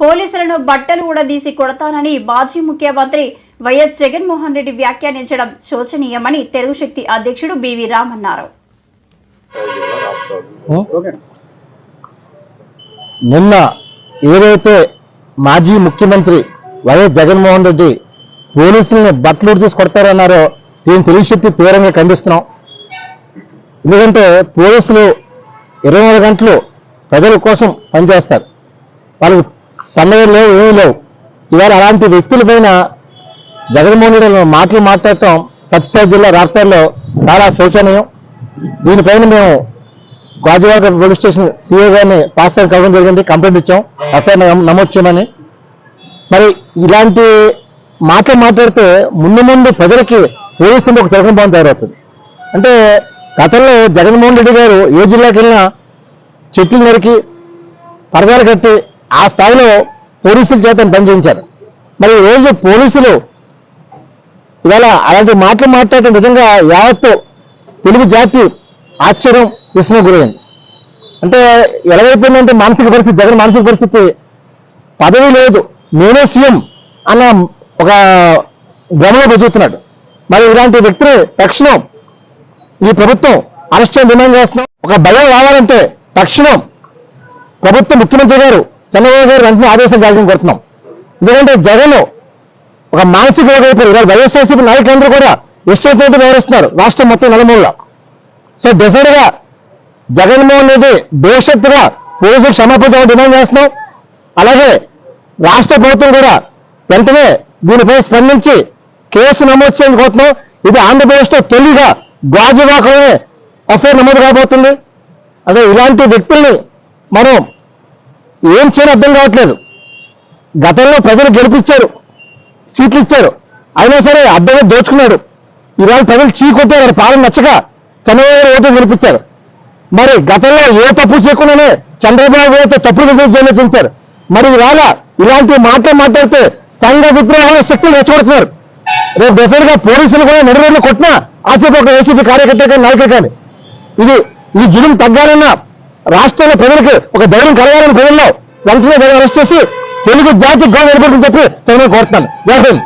పోలీసులను బట్టలు ఊడదీసి కొడతానని మాజీ ముఖ్యమంత్రి వైఎస్ జగన్మోహన్ రెడ్డి వ్యాఖ్యానించడం శోచనీయమని తెలుగు శక్తి అధ్యక్షుడు బివి రామ్ అన్నారు. నిన్న ఏదైతే మాజీ ముఖ్యమంత్రి వైఎస్ జగన్మోహన్ రెడ్డి పోలీసుల్ని బట్టలు ఊడదీసి కొడతారన్నారో దీన్ని తెలుగు శక్తి తీవ్రంగా ఖండిస్తున్నాం. ఎందుకంటే పోలీసులు 24 గంటలు ప్రజల కోసం పనిచేస్తారు. వాళ్ళకి పండుగలు లేవు, ఏమీ లేవు. ఇవాళ అలాంటి వ్యక్తులపైన జగన్మోహన్ రెడ్డి మాటలు మాట్లాడటం సత్యసాయి జిల్లా రాప్తాడులో చాలా శోచనీయం. దీనిపైన మేము గాజువాక పోలీస్ స్టేషన్ సిఐ గారిని పాస్ కావడం జరిగింది, కంప్లైంట్ ఇచ్చాం, ఎఫ్ఐఆర్ నమోదు చేయమని. మరి ఇలాంటి మాటలు మాట్లాడితే ముందు ప్రజలకి పోలీసులు ఒక తిరగడం తయారవుతుంది. అంటే గతంలో జగన్మోహన్ రెడ్డి గారు ఏ జిల్లాకి వెళ్ళినా చెట్లు నరికి పరదాలు కట్టి ఆ స్థాయిలో పోలీసుల చేత పనిచేయించారు. మరి ఈరోజు పోలీసులు ఇవాళ అలాంటి మాటలు మాట్లాడటం నిజంగా యావత్తు తెలుగు జాతి ఆశ్చర్యం విస్మయం గురైంది. అంటే ఎలాగైపోయిందంటే మానసిక పరిస్థితి, జగన్ మానసిక పరిస్థితి, పదవి లేదు నేనే సీఎం అన్న ఒక భ్రమలో బతుకుతున్నాడు. మరి ఇలాంటి వ్యక్తిని తక్షణం ఈ ప్రభుత్వం అరెస్ట్ చేయడం డిమాండ్ చేస్తున్నాం. ఒక భయం రావాలంటే తక్షణం ప్రభుత్వం ముఖ్యమంత్రి గారు చంద్రబాబు గారు వెంటనే ఆదేశం జారీ కొడుతున్నాం. ఎందుకంటే జగన్ ఒక మానసిక వైపు ఇవాళ వైఎస్ఆర్సీపీ నాయకులందరూ కూడా ఇష్టంతో వ్యవహరిస్తున్నారు రాష్ట్రం మొత్తం నలుమూలలా. సో డెఫినెట్ గా జగన్మోహన్ రెడ్డి భవిష్యత్తుగా పోలీసులు క్షమాపణ డిమాండ్ చేస్తున్నాం. అలాగే రాష్ట్ర ప్రభుత్వం కూడా వెంటనే దీనిపై స్పందించి కేసు నమోదు చేయడానికి కోరుతున్నాం. ఇది ఆంధ్రప్రదేశ్లో తొలిగా గాజువాకలోనే ఎఫ్ఐఆర్ నమోదు కాబోతుంది. అదే ఇలాంటి వ్యక్తుల్ని మనం ఏం చేయని అర్థం కావట్లేదు. గతంలో ప్రజలు గెలిపించారు, సీట్లు ఇచ్చారు, అయినా సరే అడ్డంగా దోచుకున్నాడు. ఇవాళ ప్రజలు చీకొట్టారు, పాలన నచ్చక చంద్రబాబు ఓటు గెలిపించారు. మరి గతంలో ఏ తప్పు చేయకుండానే చంద్రబాబు అయితే తప్పుడు జయించారు. మరి ఇవాళ ఇలాంటి మాట్లాడితే సంఘ విద్రోహ శక్తులు రెచ్చగొడుతున్నారు. రేపు డెఫినెట్ గా పోలీసులు కూడా నడిరోడ్లు కొట్టినా ఆచూపి ఒక వైసీపీ కార్యకర్త కానీ నాయకులు కానీ ఈ జులుం తగ్గాలన్నా రాష్ట్రంలో ప్రజలకు ఒక ధైర్యం కలగాలని ప్రజల్లో వెంటనే అరెస్ట్ చేసి తెలుగు జాతి గౌరవం నిలబెట్టని చెప్పి చంద్రబాబు కోరుతున్నాను. జై హింద్.